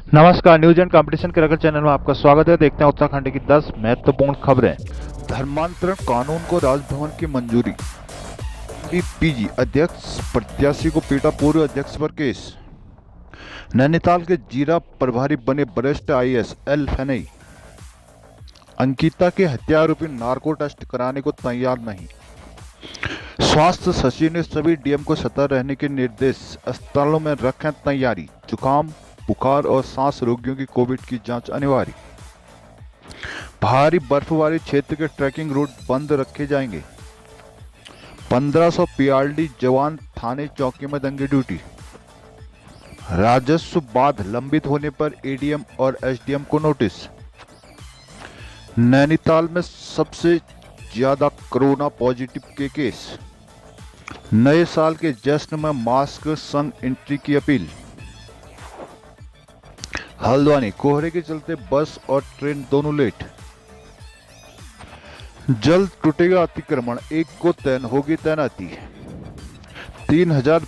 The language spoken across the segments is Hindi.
नमस्कार, न्यूज एंड कंपटीशन के रगड़ चैनल में आपका स्वागत है। देखते हैं उत्तराखंड की 10 महत्वपूर्ण खबरें। धर्मांतरण कानून को राजभवन की मंजूरी। पीजी अध्यक्ष प्रत्याशी को पीटा, पूर्व अध्यक्ष पर केस। नैनीताल के जीरा प्रभारी बने वरिष्ठ आईएएस एल फैनई। अंकिता के हत्या आरोपी नार्को टेस्ट कराने को तैयार नहीं। स्वास्थ्य सचिव ने सभी डीएम को सतर्क रहने के निर्देश। अस्पतालों में रखें तैयारी। जुकाम, बुखार और सांस रोगियों की कोविड की जांच अनिवार्य। भारी बर्फबारी क्षेत्र के ट्रैकिंग रूट बंद रखे जाएंगे। 1500 पीआरडी जवान थाने चौकी में देंगे ड्यूटी। राजस्व बाध लंबित होने पर एडीएम और एसडीएम को नोटिस। नैनीताल में सबसे ज्यादा कोरोना पॉजिटिव के केस। नए साल के जश्न में मास्क संग एंट्री की अपील। हल्द्वानी कोहरे के चलते बस और ट्रेन दोनों लेट। जल्द टूटेगा अतिक्रमण, एक को होगी तैनाती। 3000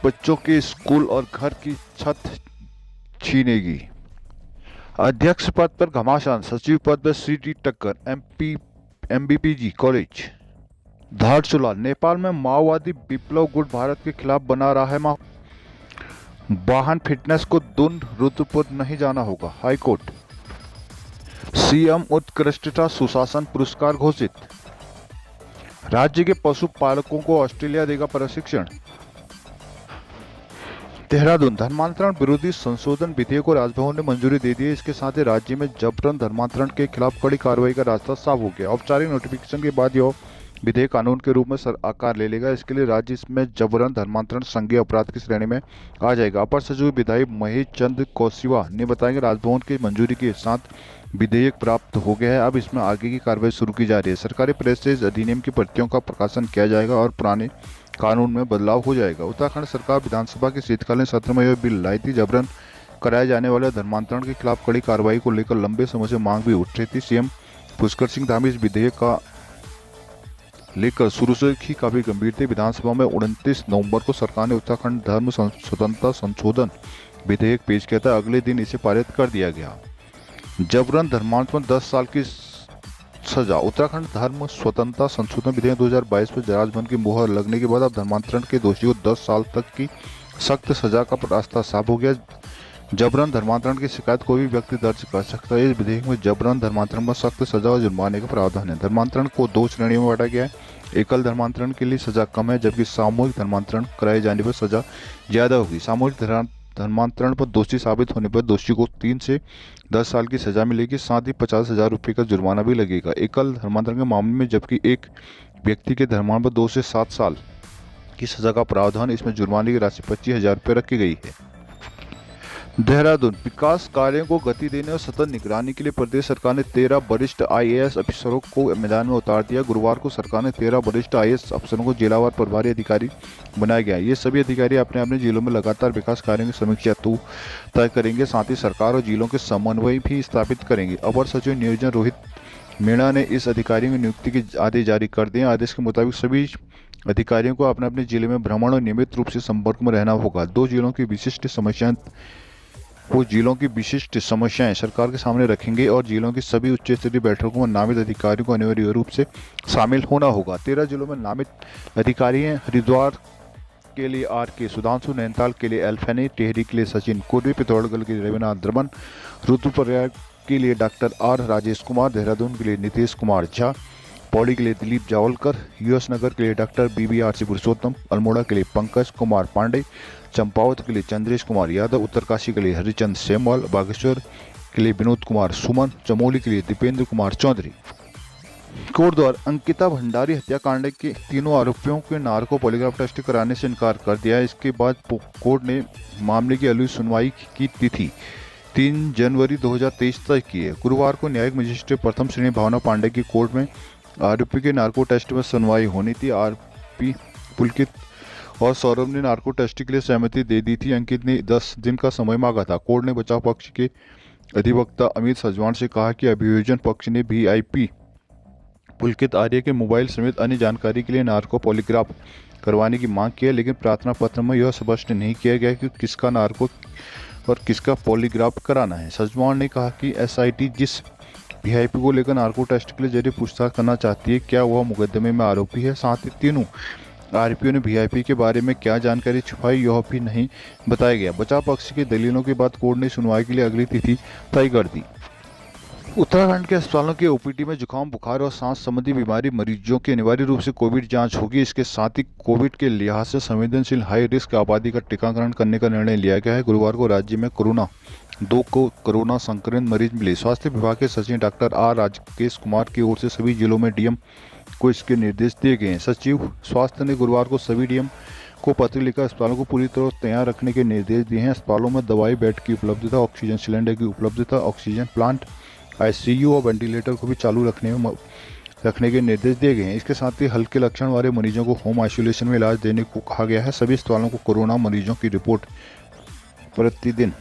बच्चों के स्कूल और घर की छत छीनेगी। अध्यक्ष पद पर घमासान, सचिव पद पर सीटी टक्कर। MBPG college. धारचूला नेपाल में माओवादी विप्लव गुट भारत के खिलाफ बना रहा है वाहन फिटनेस को दुंड रुद्रपुर नहीं जाना होगा, हाईकोर्ट। सीएम उत्कृष्टता सुशासन पुरस्कार घोषित। राज्य के पशुपालकों को ऑस्ट्रेलिया देगा प्रशिक्षण। देहरादून धर्मांतरण विरोधी संशोधन विधेयक को राजभवन ने मंजूरी दे दी है। इसके साथ ही राज्य में जबरन धर्मांतरण के खिलाफ कड़ी कार्रवाई का रास्ता साफ हो गया। औपचारिक नोटिफिकेशन के बाद यह विधेयक कानून के रूप में आकार ले लेगा। इसके लिए राज्य में जबरन धर्मांतरण संज्ञेय अपराध की श्रेणी में आ जाएगा। अपर सचिव विधायक महेश चंद्र कौशिवा ने बताया कि राजभवन की मंजूरी के साथ विधेयक प्राप्त हो गया है। अब इसमें आगे की कार्रवाई शुरू की जा रही है। सरकारी प्रेस से इस अधिनियम की प्रतियों का प्रकाशन किया जाएगा और पुराने कानून में बदलाव हो जाएगा। उत्तराखंड सरकार विधानसभा के शीतकालीन सत्र में यह बिल लाई थी। जबरन कराए जाने वाले धर्मांतरण के खिलाफ कड़ी कार्रवाई को लेकर लंबे समय से मांग भी उठ रही थी। सीएम पुष्कर सिंह धामी इस विधेयक का लेकर शुरू से ही काफी गंभीर थे। विधानसभा में 29 नवंबर को सरकार ने उत्तराखंड धर्म स्वतंत्रता संशोधन विधेयक पेश किया था। अगले दिन इसे पारित कर दिया गया। जबरन धर्मांतरण 10 साल की सजा। उत्तराखंड धर्म स्वतंत्रता संशोधन विधेयक 2022 पर राजभवन की मुहर लगने के बाद अब धर्मांतरण के दोषी को 10 साल तक की सख्त सजा का रास्ता साफ हो गया। जबरन धर्मांतरण की शिकायत कोई भी व्यक्ति दर्ज कर सकता है। इस विधेयक में जबरन धर्मांतरण में सख्त सजा और जुर्माने का प्रावधान है। धर्मांतरण को 2 श्रेणियों में बांटा गया है। एकल धर्मांतरण के लिए सजा कम है, जबकि सामूहिक धर्मांतरण कराए जाने पर सजा ज्यादा होगी। सामूहिक धर्मांतरण पर दोषी साबित होने पर दोषी को 3 से 10 साल की सजा मिलेगी, साथ ही 50,000 रुपये का जुर्माना भी लगेगा। एकल धर्मांतरण के मामले में जबकि एक व्यक्ति के धर्मांतरण पर 2 से 7 साल की सजा का प्रावधान, इसमें जुर्माने की राशि 25,000 रुपये रखी गई है। देहरादून विकास कार्यों को गति देने और सतत निगरानी के लिए प्रदेश सरकार ने 13 वरिष्ठ आईएएस अफसरों को मैदान में उतार दिया। गुरुवार को सरकार ने 13 वरिष्ठ आईएएस अफसरों को जिलावार प्रभारी अधिकारी बनाया गया। ये सभी अधिकारी अपने अपने जिलों में लगातार विकास कार्यों की समीक्षा तय करेंगे। साथ ही सरकार और जिलों के समन्वय भी स्थापित करेंगे। अपर सचिव नियोजन रोहित मीणा ने इस अधिकारियों की नियुक्ति के आदेश जारी कर दिए। आदेश के मुताबिक सभी अधिकारियों को अपने अपने जिले में भ्रमण और नियमित रूप से संपर्क में रहना होगा। जिलों की विशिष्ट समस्याएं सरकार के सामने रखेंगे और जिलों की सभी उच्च स्तरीय बैठकों में नामित अधिकारियों को अनिवार्य रूप से शामिल होना होगा। 13 जिलों में नामित अधिकारी हैं। हरिद्वार के लिए आर.के. सुधांशु, नैनीताल के लिए एल फैनी, टिहरी के लिए सचिन, पूर्वी पिथौरागढ़ के लिए रविनाथ द्रमन, रुद्रप्रयाग के लिए डॉक्टर आर. राजेश कुमार, देहरादून के लिए नीतीश कुमार झा, पौड़ी के लिए दिलीप जावलकर, यूएस नगर के लिए डॉक्टर बीबीआरसी पुरुषोत्तम, अल्मोड़ा के लिए पंकज कुमार पांडे, चंपावत के लिए चंद्रेश कुमार यादव, उत्तरकाशी के लिए हरिचंद सेमवाल, बागेश्वर के लिए विनोद कुमार सुमन, चमोली के लिए दीपेंद्र कुमार चौधरी। कोटद्वार अंकिता भंडारी हत्याकांड के तीनों आरोपियों के नार्को पॉलीग्राफ टेस्ट कराने से इनकार कर दिया। इसके बाद कोर्ट ने मामले की अगली सुनवाई की तिथि 3 जनवरी 2023 तक की है। गुरुवार को न्यायिक मजिस्ट्रेट प्रथम श्रेणी भावना पांडे की कोर्ट में आरोपी के नार्को टेस्ट में सुनवाई होनी थी। आरोपी पुलकित और सौरभ ने नार्को टेस्ट के लिए सहमति दे दी थी। अंकित ने 10 दिन का समय मांगा था। कोर्ट ने बचाव पक्ष के अधिवक्ता अमित सजवान से कहा कि अभियोजन पक्ष ने वीआईपी पुलकित आर्य के मोबाइल समेत अन्य जानकारी के लिए नार्को पॉलीग्राफ करवाने की मांग की है, लेकिन प्रार्थना पत्र में यह स्पष्ट नहीं किया गया कि किसका नार्को और किसका पॉलीग्राफ कराना है। सजवान ने कहा कि एसआईटी जिस वीआईपी को लेकर नार्को टेस्ट के लिए जरिए पूछताछ करना चाहती है, क्या वह मुकदमे में आरोपी है। साथ ही तीनों आरोपियों ने वीआईपी के बारे में क्या जानकारी छुपाई, यह भी नहीं बताया गया। बचाव पक्ष की दलीलों के बाद कोर्ट ने सुनवाई के लिए अगली तिथि तय कर दी। उत्तराखंड के अस्पतालों के ओपीडी में जुकाम, बुखार और सांस संबंधी बीमारी मरीजों की अनिवार्य रूप से कोविड जांच होगी। इसके साथ ही कोविड के लिहाज से संवेदनशील हाई रिस्क आबादी का टीकाकरण करने का निर्णय लिया गया है। गुरुवार को राज्य में दो कोरोना संक्रमित मरीज मिले। स्वास्थ्य विभाग के सचिव डॉक्टर आर राजेश कुमार की ओर से सभी जिलों में डीएम को इसके निर्देश दिए गए हैं। सचिव स्वास्थ्य ने गुरुवार को सभी डीएम को पत्र लिखकर अस्पतालों को पूरी तरह तैयार रखने के निर्देश दिए हैं। अस्पतालों में दवाई, बेड की उपलब्धता, ऑक्सीजन सिलेंडर की उपलब्धता, ऑक्सीजन प्लांट, आईसीयू और वेंटिलेटर को भी चालू रखने के निर्देश दिए गए हैं। इसके साथ ही हल्के लक्षण वाले मरीजों को होम आइसोलेशन में इलाज देने को कहा गया है। सभी अस्पतालों को कोरोना मरीजों की रिपोर्ट प्रतिदिन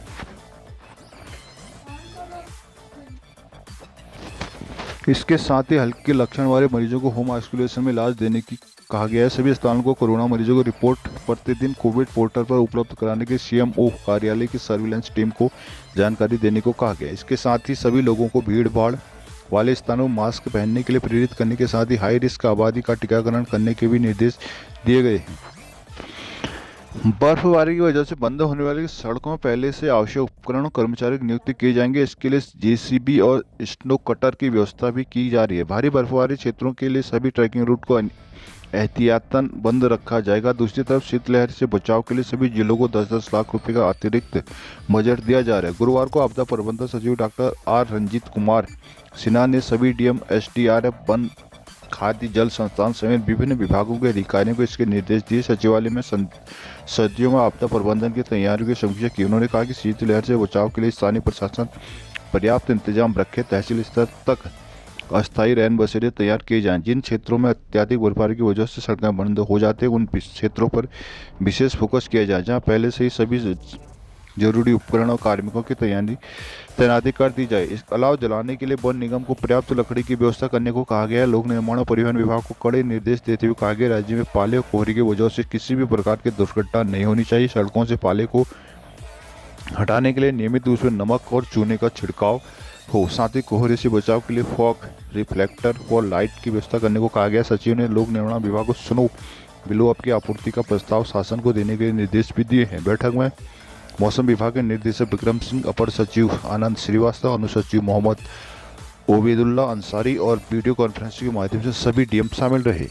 इसके साथ ही हल्के लक्षण वाले मरीजों को होम आइसोलेशन में इलाज देने की कहा गया है। सभी अस्पतालों को कोरोना मरीजों को रिपोर्ट प्रतिदिन कोविड पोर्टल पर उपलब्ध कराने के सीएमओ कार्यालय की सर्विलांस टीम को जानकारी देने को कहा गया है। इसके साथ ही सभी लोगों को भीड़ भाड़ वाले स्थानों में मास्क पहनने के लिए प्रेरित करने के साथ ही हाई रिस्क आबादी का टीकाकरण करने के भी निर्देश दिए गए हैं। बर्फबारी की वजह से बंद होने वाली सड़कों में पहले से आवश्यक उपकरण और कर्मचारियों की नियुक्ति की जाएंगे। इसके लिए जेसीबी और स्नो कटर की व्यवस्था भी की जा रही है। भारी बर्फबारी क्षेत्रों के लिए सभी ट्रैकिंग रूट को एहतियातन बंद रखा जाएगा। दूसरी तरफ शीतलहर से बचाव के लिए सभी जिलों को 10-10 लाख रुपए का अतिरिक्त बजट दिया जा रहा है। गुरुवार को आपदा प्रबंधन सचिव डॉक्टर आर रंजीत कुमार सिन्हा ने सभी डीएम, एसडीआरएफ, वन, खाद्य जल संस्थान समेत विभिन्न विभागों के अधिकारियों को इसके निर्देश दिए। सचिवालय में सर्दियों में आपदा प्रबंधन की तैयारियों की समीक्षा की। उन्होंने कहा कि शीतलहर से बचाव के लिए स्थानीय प्रशासन पर्याप्त इंतजाम रखे। तहसील स्तर तक अस्थायी रैन बसेरे तैयार किए जाएं। जिन क्षेत्रों में अत्यधिक बर्फबारी की वजह से सड़कें बंद हो जाती हैं, उन क्षेत्रों पर विशेष फोकस किया जाए जहां पहले से ही सभी जरूरी उपकरण और कार्मिकों की तैनाती कर दी जाए। इसके अलावा जलाने के लिए वन निगम को पर्याप्त लकड़ी की व्यवस्था करने को कहा गया है। लोक निर्माण और परिवहन विभाग को कड़े निर्देश देते हुए कहा गया, राज्य में पाले और कोहरे की वजह से किसी भी प्रकार की दुर्घटना नहीं होनी चाहिए। सड़कों से पाले को हटाने के लिए नियमित रूप से नमक और चूने का छिड़काव हो। साथ ही कोहरे से बचाव के लिए फॉग, रिफ्लेक्टर और लाइट की व्यवस्था करने को कहा गया। सचिव ने लोक निर्माण विभाग को स्नो ब्लो अप की आपूर्ति का प्रस्ताव शासन को देने के निर्देश भी दिए हैं। बैठक में मौसम विभाग के निदेशक विक्रम सिंह, अपर सचिव आनंद श्रीवास्तव, अनुसचिव मोहम्मद ओबेदुल्ला अंसारी और वीडियो कॉन्फ्रेंसिंग के माध्यम से सभी डीएम शामिल रहे।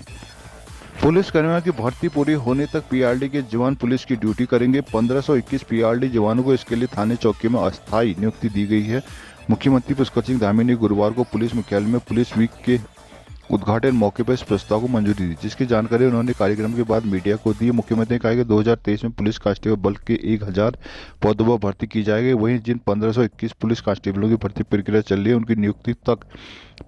पुलिस कर्मियों की भर्ती पूरी होने तक पीआरडी के जवान पुलिस की ड्यूटी करेंगे। 1521 पीआरडी जवानों को इसके लिए थाने चौकी में अस्थायी नियुक्ति दी गई है। मुख्यमंत्री पुष्कर सिंह धामी ने गुरुवार को पुलिस मुख्यालय में पुलिस वीक के उद्घाटन मौके पर इस प्रस्ताव को मंजूरी दी, जिसकी जानकारी उन्होंने कार्यक्रम के बाद मीडिया को दी। मुख्यमंत्री ने कहा कि 2023 में पुलिस कांस्टेबल बल के 1000 पदों पर भर्ती की जाएगी। वहीं जिन 1521 पुलिस कांस्टेबलों की भर्ती प्रक्रिया चल रही है, उनकी नियुक्ति तक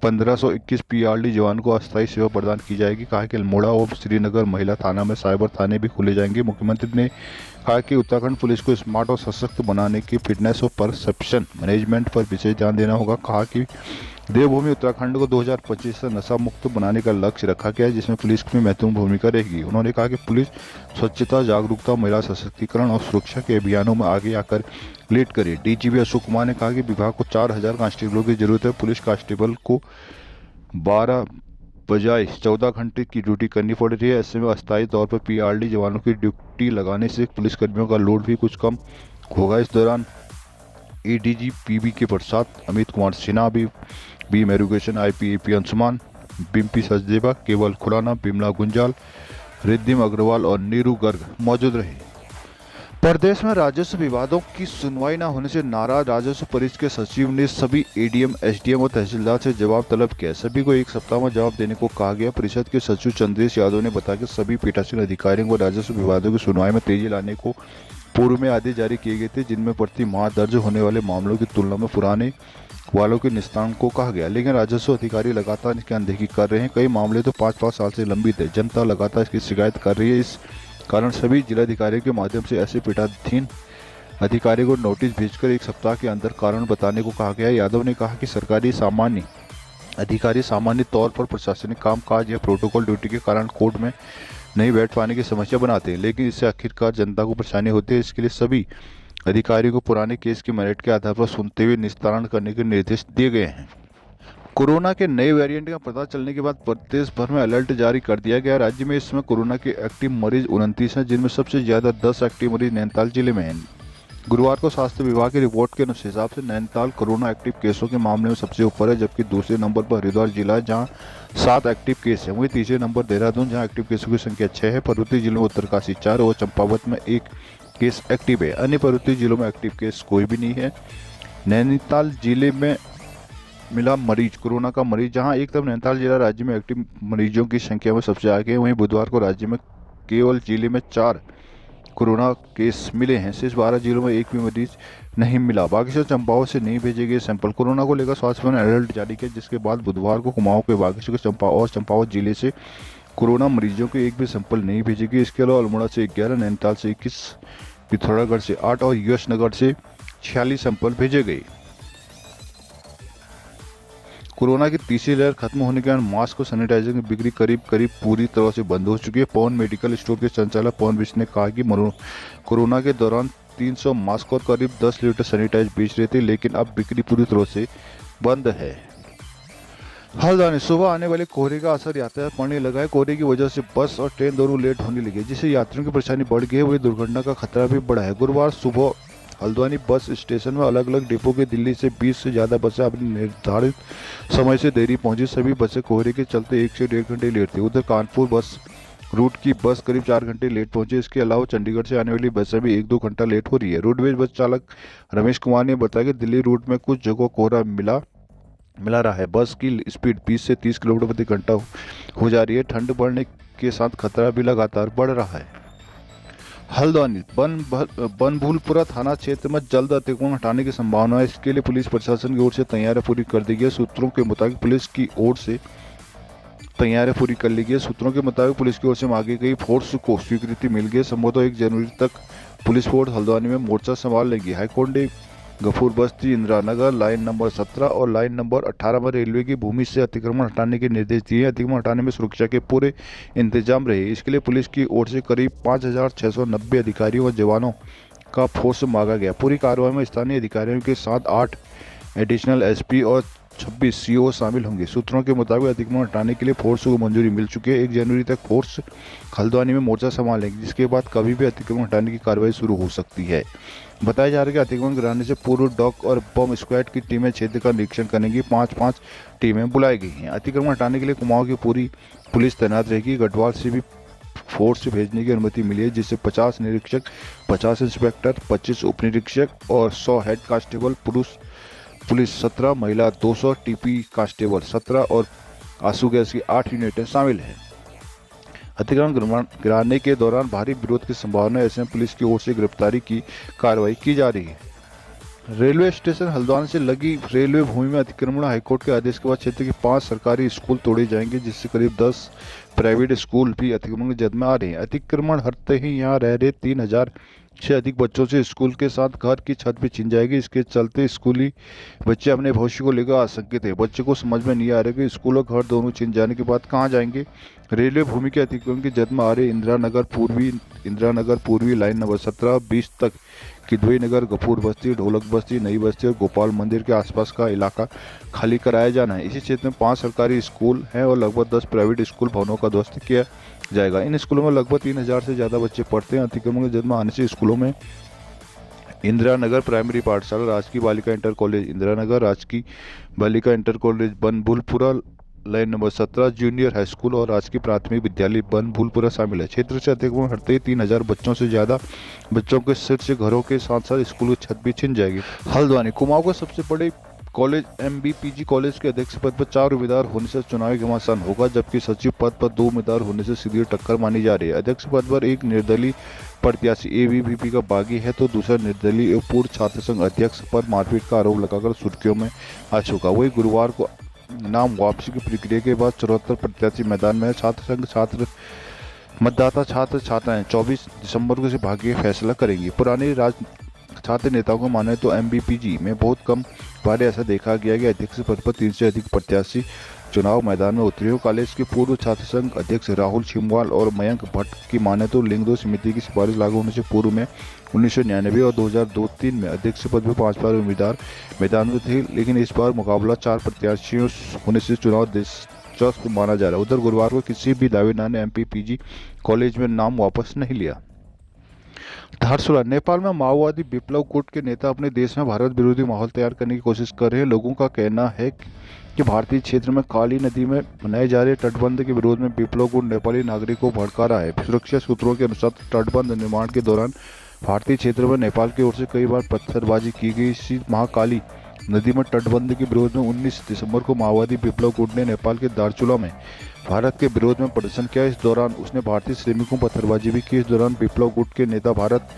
1521 पीआरडी जवानों को अस्थायी सेवा प्रदान की जाएगी। कहा कि अल्मोड़ा और श्रीनगर महिला थाना में साइबर थाने भी खोले जाएंगे। मुख्यमंत्री ने कहा कि उत्तराखंड पुलिस को स्मार्ट और सशक्त बनाने की फिटनेस और परसेप्शन मैनेजमेंट पर विशेष ध्यान देना होगा। कहा कि देवभूमि उत्तराखंड को 2025 से नशा मुक्त बनाने का लक्ष्य रखा गया है, जिसमें पुलिस की महत्वपूर्ण भूमिका रहेगी। उन्होंने कहा कि पुलिस स्वच्छता, जागरूकता, महिला सशक्तिकरण और सुरक्षा के अभियानों में आगे आकर लीड करे। डीजीपी अशोक कुमार ने कहा कि विभाग को 4000 कांस्टेबलों की जरूरत है। पुलिस कांस्टेबल को 12 बजाय 14 घंटे की ड्यूटी करनी पड़ रही है। ऐसे में अस्थायी तौर पर पीआरडी जवानों की ड्यूटी लगाने से पुलिसकर्मियों का लोड भी कुछ कम होगा। इस दौरान एडीजी पीबी के प्रसाद, अमित कुमार सिन्हा, बीम एजुकेशन आईपीएपी अंशुमान, बिम्पी सचदेवा, केवल खुराना, बिमला गुंजाल, रिद्धिम अग्रवाल और नीरू गर्ग मौजूद रहे। प्रदेश में राजस्व विवादों की सुनवाई न होने से नाराज राजस्व परिषद के सचिव ने सभी एडीएम, एसडीएम और तहसीलदार से जवाब तलब किया। सभी को एक सप्ताह में जवाब देने को कहा गया। परिषद के सचिव चंद्रेश यादव ने बताया कि सभी पीठासीन अधिकारियों को राजस्व विवादों की सुनवाई में तेजी लाने को पूर्व में आदेश जारी किए गए थे, जिनमें प्रति माह दर्ज होने वाले मामलों की तुलना में पुराने वालों के निस्तारण को कहा गया। लेकिन राजस्व अधिकारी लगातार इसकी अनदेखी कर रहे हैं। कई मामले तो 5-5 साल से लंबित है। जनता लगातार इसकी शिकायत कर रही है। इस कारण सभी जिलाधिकारियों के माध्यम से ऐसे पीठाधीन अधिकारी को नोटिस भेजकर एक सप्ताह के अंदर कारण बताने को कहा गया। यादव ने कहा कि सरकारी सामान्य अधिकारी सामान्य तौर पर प्रशासनिक कामकाज या प्रोटोकॉल ड्यूटी के कारण कोर्ट में नहीं बैठ पाने की समस्या बनाते हैं, लेकिन इससे आखिरकार जनता को परेशानी होती है। इसके लिए सभी अधिकारियों को पुराने केस की मेरिट के आधार पर सुनते हुए निस्तारण करने के निर्देश दिए गए हैं। कोरोना के नए वेरिएंट का पता चलने के बाद प्रदेश भर में अलर्ट जारी कर दिया गया। राज्य में इस समय कोरोना के एक्टिव मरीज 29 हैं, जिनमें सबसे ज्यादा 10 एक्टिव मरीज नैनीताल जिले में हैं। गुरुवार को स्वास्थ्य विभाग की रिपोर्ट के हिसाब से नैनीताल कोरोना एक्टिव केसों के मामले में सबसे ऊपर है, जबकि दूसरे नंबर पर हरिद्वार जिला है जहां 7 एक्टिव केस हैं। वहीं तीसरे नंबर देहरादून जहां एक्टिव केसों की संख्या 6 है। पर्वतीय जिलों में उत्तरकाशी 4 और चंपावत में 1 केस एक्टिव है। अन्य पर्वतीय जिलों में एक्टिव केस कोई भी नहीं है। नैनीताल जिले में मिला मरीज कोरोना का मरीज, जहां एक तरफ नैनीताल जिला राज्य में एक्टिव मरीजों की संख्या में सबसे आगे है, वहीं बुधवार को राज्य में केवल जिले में 4 कोरोना केस मिले हैं। शेष 12 जिलों में एक भी मरीज नहीं मिला। बागेश्वर चंपावत से नहीं भेजे गए सैंपल। कोरोना को लेकर स्वास्थ्य विभाग ने अलर्ट जारी किया, जिसके बाद बुधवार को कुमाऊं के बागेश्वर के चंपावत जिले से कोरोना मरीजों के एक भी सैंपल नहीं भेजे गए। इसके अलावा अल्मोड़ा से 11, नैनीताल से 21, पिथौरागढ़ से 8 और यशनगर से 46 सैंपल भेजे गए। कोरोना की तीसरी लहर खत्म होने के बाद मास्क और सैनिटाइजर की बिक्री करीब पूरी तरह से बंद हो चुकी है। पवन मेडिकल स्टोर के संचालक पवन बिष्ट ने कहा कि कोरोना के दौरान 300 मास्क और करीब 10 लीटर सैनिटाइजर बेच रहे थे, लेकिन अब बिक्री पूरी तरह से बंद है। हल्द्वानी सुबह आने वाले कोहरे का असर यातायात पड़ने लगा है। कोहरे की वजह से बस और ट्रेन दोनों लेट होने लगी, जिससे यात्रियों की परेशानी बढ़ गई है। वही दुर्घटना का खतरा भी बढ़ा है। गुरुवार सुबह हल्द्वानी बस स्टेशन में अलग अलग डिपो के दिल्ली से 20 से ज़्यादा बसें अपने निर्धारित समय से देरी पहुंची। सभी बसें कोहरे के चलते 1 से 1.5 घंटे लेट थी। उधर कानपुर बस रूट की बस करीब 4 घंटे लेट पहुंची। इसके अलावा चंडीगढ़ से आने वाली बसें भी 1-2 घंटा लेट हो रही है। रोडवेज बस चालक रमेश कुमार ने बताया कि दिल्ली रूट में कुछ जगहों कोहरा मिला रहा है। बस की स्पीड 20 से 30 किलोमीटर प्रति घंटा हो जा रही है। ठंड बढ़ने के साथ खतरा भी लगातार बढ़ रहा है। हल्द्वानी बनभूलपुरा थाना क्षेत्र में जल्द अतिक्रमण हटाने की संभावना है। इसके लिए पुलिस प्रशासन की ओर से तैयारियां पूरी कर दी गई है। सूत्रों के मुताबिक पुलिस की ओर से तैयारियां पूरी कर ली गई। सूत्रों के मुताबिक पुलिस की ओर से मांगी गई फोर्स को स्वीकृति मिल गई। संभवतः 1 जनवरी तक पुलिस फोर्स हल्द्वानी में मोर्चा संभाल लेगी। हाईकोर्ट ने गफूर बस्ती, इंदिरा नगर, लाइन नंबर 17 और लाइन नंबर 18 में रेलवे की भूमि से अतिक्रमण हटाने के निर्देश दिए। अतिक्रमण हटाने में सुरक्षा के पूरे इंतजाम रहे। इसके लिए पुलिस की ओर से करीब 5,690 अधिकारियों और जवानों का फोर्स मांगा गया। पूरी कार्रवाई में स्थानीय अधिकारियों के साथ 8 एडिशनल एसपी और 26 सीओ शामिल होंगे। सूत्रों के मुताबिक अतिक्रमण हटाने के लिए फोर्स को मंजूरी मिल चुकी है। 1 जनवरी तक फोर्स हल्द्वानी में मोर्चा संभालेंगे, जिसके बाद कभी भी अतिक्रमण हटाने की कार्रवाई शुरू हो सकती है। बताया जा रहा है कि अतिक्रमण गिराने से पूर्व डॉग और बम स्क्वाड की टीमें क्षेत्र का निरीक्षण करेंगी। 5-5 टीमें बुलाई गई हैं। अतिक्रमण हटाने के लिए कुमाऊं की पूरी पुलिस तैनात रहेगी। गढ़वाल से भी फोर्स भेजने की अनुमति मिली है, जिससे 50 निरीक्षक, 50 इंस्पेक्टर, 25 उप निरीक्षक और 100 हेड कांस्टेबल पुलिस 17, महिला 200, टीपी कांस्टेबल 17 और आंसू गैस की 8 यूनिटें शामिल हैं। अतिक्रमण गिराने के दौरान भारी विरोध की संभावना है। ऐसे में पुलिस की ओर से गिरफ्तारी की कार्रवाई की जा रही है। रेलवे स्टेशन हल्द्वानी से लगी रेलवे भूमि में अतिक्रमण। हाईकोर्ट के आदेश के बाद क्षेत्र के 5 सरकारी स्कूल तोड़े जाएंगे, जिससे करीब 10 प्राइवेट स्कूल भी अतिक्रमण की जद में आ रहे हैं। अतिक्रमण हटते ही यहाँ रह रहे 3,000 से अधिक बच्चों से स्कूल के साथ घर की छत भी छिन जाएगी। इसके चलते स्कूली बच्चे अपने भविष्य को लेकर आशंकित है। बच्चे को समझ में नहीं आ रहा कि स्कूल और घर दोनों छिन जाने के बाद कहाँ जाएंगे। रेलवे भूमि के अतिक्रमण की जद में आ रहे इंदिरा नगर पूर्वी लाइन नंबर 17, 20 तक किदवई नगर, गफूर बस्ती, ढोलक बस्ती, नई बस्ती और गोपाल मंदिर के आसपास का इलाका खाली कराया जाना है। इसी क्षेत्र में 5 सरकारी स्कूल हैं और लगभग 10 प्राइवेट स्कूल भवनों का ध्वस्त किया जाएगा। इन स्कूलों में लगभग 3,000 से ज़्यादा बच्चे पढ़ते हैं। अतिक्रमण के जद में आने से स्कूलों में इंदिरा नगर प्राइमरी पाठशाला, राजकीय बालिका इंटर कॉलेज इंदिरा नगर, राजकीय बालिका inter college Banbhoolpura, line number 17 junior high school और राजकीय प्राथमिक विद्यालय बनभूलपुरा शामिल है। क्षेत्र से अतिक्रमण हटते ही 3,000 बच्चों से ज्यादा बच्चों के सिर से घरों के साथ साथ स्कूल की छत भी छिन जाएगी। हल्द्वानी कुमाऊं का सबसे बड़े कॉलेज MBPG कॉलेज के अध्यक्ष पद पर 4 उम्मीदवार होने से चुनावी घमासान होगा, जबकि सचिव पद पर 2 उम्मीदवार होने से सीधी टक्कर मानी जा रही है। अध्यक्ष पद पर एक निर्दलीय प्रत्याशी ABVP का बागी है, तो दूसरा निर्दलीय पूर्व छात्र संघ अध्यक्ष पर मारपीट का आरोप लगाकर सुर्खियों में आ चुका। वही गुरुवार को नाम वापसी की प्रक्रिया के बाद 74 प्रत्याशी मैदान में है। छात्र संघ मतदाता छात्राएं 24 दिसंबर को से भाग्य फैसला करेंगी। पुराने छात्र नेताओं को माने तो MBPG में बहुत कम बार ऐसा देखा गया कि अध्यक्ष पद पर 3 से अधिक प्रत्याशी चुनाव मैदान में उतरे हो। कॉलेज के पूर्व छात्र संघ अध्यक्ष राहुल छिमवाल और मयंक भट्ट की माने तो लिंगदो समिति की सिफारिश लागू होने से पूर्व में 1999 और 2002-03 में अध्यक्ष पद में 5 बार उम्मीदवार मैदान में थे, लेकिन इस बार मुकाबला 4 प्रत्याशियों होने से चुनाव दिलचस्प माना जा रहा है। उधर गुरुवार को किसी भी दावेदार ने एमपी पीजी कॉलेज में नाम वापस नहीं लिया। धारचूला नेपाल में माओवादी विप्लव गुट के नेता अपने देश में भारत विरोधी माहौल तैयार करने की कोशिश कर रहे हैं। लोगों का कहना है कि भारतीय क्षेत्र में काली नदी में बनाए जा रहे तटबंध के विरोध में विप्लव गुट नेपाली नागरिकों को भड़का रहा है। सुरक्षा सूत्रों के अनुसार तटबंध निर्माण के दौरान भारतीय क्षेत्र में नेपाल की ओर से कई बार पत्थरबाजी की गई। इसी महाकाली नदी में तटबंध के विरोध में 19 दिसंबर को माओवादी विप्लव गुट ने नेपाल के धारचूला में भारत के विरोध में प्रदर्शन किया। इस दौरान उसने भारतीय श्रमिकों पर पत्थरबाजी भी की। इस दौरान विप्लव गुट के नेता भारत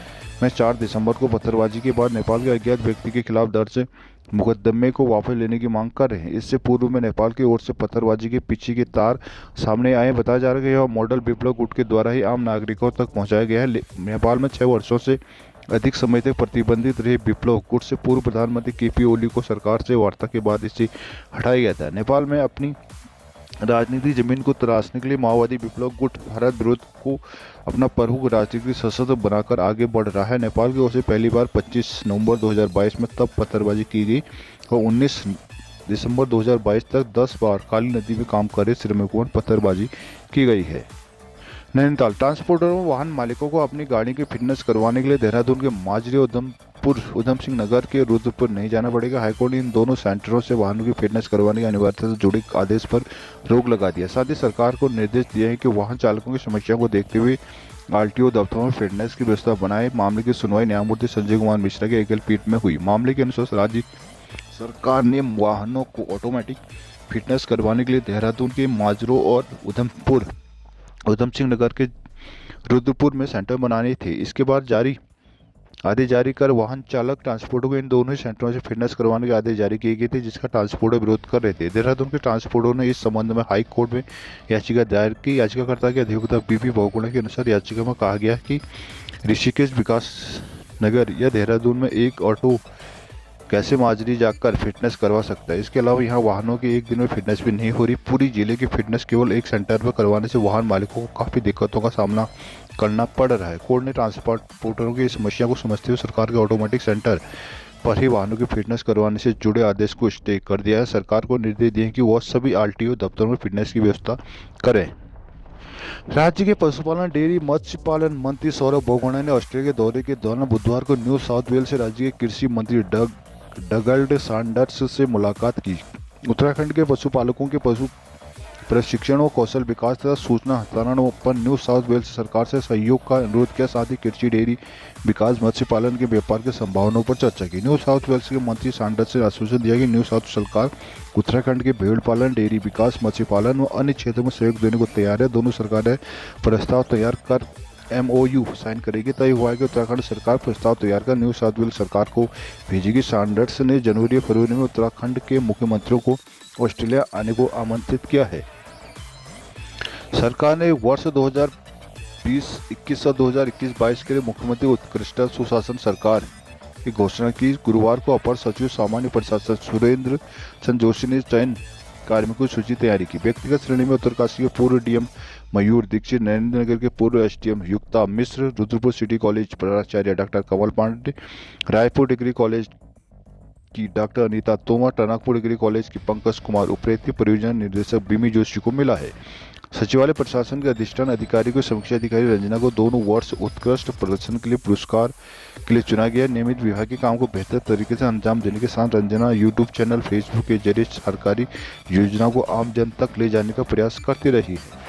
में 4 दिसंबर को पत्थरबाजी के बाद नेपाल के अज्ञात व्यक्ति के खिलाफ दर्ज मुकदमे को वापस लेने की मांग कर रहे हैं। इससे पूर्व में नेपाल की ओर से पत्थरबाजी के पीछे के तार सामने आए। बताया जा रहा है कि यह मॉडल विप्लव गुट के द्वारा ही आम नागरिकों तक पहुंचाया गया है। नेपाल में 6 वर्षों से अधिक समय तक प्रतिबंधित रहे विप्लव गुट से पूर्व प्रधानमंत्री केपी ओली को सरकार से वार्ता के बाद इसे हटाया गया था। नेपाल में अपनी राजनीतिक जमीन को तराशने के लिए माओवादी विप्लव गुट भारत विरोध को अपना प्रमुख राजनीतिक शस्त्र बनाकर आगे बढ़ रहा है। नेपाल की ओर से पहली बार 25 नवंबर 2022 में तब पत्थरबाजी की गई और 19 दिसंबर 2022 तक 10 बार काली नदी में काम कर रहे श्रमिकों पर पत्थरबाजी की गई है। नैनीताल ट्रांसपोर्टर व वाहन मालिकों को अपनी गाड़ी की फिटनेस करवाने के लिए देहरादून के माजरी उधम सिंह नगर के रुद्रपुर नहीं जाना पड़ेगा। हाईकोर्ट ने इन दोनों सेंटरों से वाहनों की फिटनेस करवाने की अनिवार्यता से जुड़े आदेश पर रोक लगा दिया। साथ ही सरकार को निर्देश दिया है कि वाहन चालकों की समस्या को देखते हुए आरटीओ दफ्तरों में फिटनेस की व्यवस्था बनाए। मामले की सुनवाई न्यायमूर्ति संजय कुमार मिश्रा की एकल पीठ में हुई। मामले के अनुसार राज्य सरकार ने वाहनों को ऑटोमेटिक फिटनेस करवाने के लिए देहरादून के माजरो और उधम सिंह नगर के रुद्रपुर में सेंटर बनाने थे। इसके बाद आदेश जारी कर वाहन चालक ट्रांसपोर्टर को इन दोनों ही सेंटरों से फिटनेस करवाने के आदेश जारी किए गए थे, जिसका ट्रांसपोर्टर विरोध कर रहे थे। देहरादून के ट्रांसपोर्टर ने इस संबंध में हाई कोर्ट में याचिका दायर की। याचिकाकर्ता के अधिवक्ता बीपी बहुगुणा के अनुसार याचिका में कहा गया कि ऋषिकेश, विकास नगर या देहरादून में एक ऑटो कैसे माजरी जाकर फिटनेस करवा सकता है। इसके अलावा यहाँ वाहनों की एक दिन में फिटनेस भी नहीं हो रही। पूरी जिले की फिटनेस केवल एक सेंटर पर करवाने से वाहन मालिकों को काफ़ी दिक्कतों का सामना करना पड़ रहा है। कोर्ट ने ट्रांसपोर्टरों की समस्या को समझते हुए सरकार के ऑटोमेटिक सेंटर पर ही वाहनों की फिटनेस करवाने से जुड़े आदेश को स्टे कर दिया है। सरकार को निर्देश दिए कि वह सभी आरटीओ दफ्तरों में फिटनेस की व्यवस्था करें। राज्य के पशुपालन, डेयरी, मत्स्य पालन मंत्री सौरभ बहुगुणा ने ऑस्ट्रेलिया के दौरे के दौरान बुधवार को न्यू साउथ वेल्स से राज्य के कृषि मंत्री डगल्ड सैंडर्स से मुलाकात की। उत्तराखंड के पशुपालकों के पशु प्रशिक्षण और कौशल विकास तथा सूचना हस्तांतरण पर न्यू साउथ वेल्स सरकार से सहयोग का अनुरोध किया। साथ ही कृषि, डेयरी विकास, मत्स्य पालन के व्यापार के संभावनाओं पर चर्चा की। न्यू साउथ वेल्स के मंत्री सैंडर्स ने आश्वासन दिया कि न्यू साउथ सरकार उत्तराखंड के भेड़ पालन, डेयरी विकास, मत्स्य पालन व अन्य क्षेत्रों में सहयोग देने को तैयार है। दोनों सरकारें प्रस्ताव तैयार कर MOU साइन करेगी। तय हुआ है कि उत्तराखंड सरकार प्रस्ताव तैयार कर न्यू साउथ वेल्स सरकार को भेजेगी। सैंडर्स ने जनवरी और फरवरी में उत्तराखंड के मुख्यमंत्रियों को ऑस्ट्रेलिया आने को आमंत्रित किया है। सरकार ने वर्ष 2020-21 और 2021-22 के लिए मुख्यमंत्री उत्कृष्ट सुशासन सरकार की घोषणा की। गुरुवार को अपर सचिव सामान्य प्रशासन सुरेंद्र चंद्र जोशी ने चयन कार्मिकों की सूची तैयारी की। व्यक्तिगत श्रेणी में उत्तरकाशी के पूर्व डीएम मयूर दीक्षित, नरेंद्र नगर के पूर्व एसडीएम युक्ता मिश्र, रुद्रपुर सिटी कॉलेज प्राचार्य डॉक्टर कमल पांडे, रायपुर डिग्री कॉलेज की doctor Anita Tomar, Tanakpur degree college की पंकज कुमार उप्रेती परियोजना निदेशक बीमी जोशी को मिला है। सचिवालय प्रशासन के अधिष्ठान अधिकारी को समीक्षा अधिकारी रंजना को दोनों वर्ष उत्कृष्ट प्रदर्शन के लिए पुरस्कार के लिए चुना गया। नियमित विभागीय काम को बेहतर तरीके से अंजाम देने के साथ रंजना यूट्यूब चैनल, फेसबुक के जरिए सरकारी योजनाओं को आम जन तक ले जाने का प्रयास करती रही है।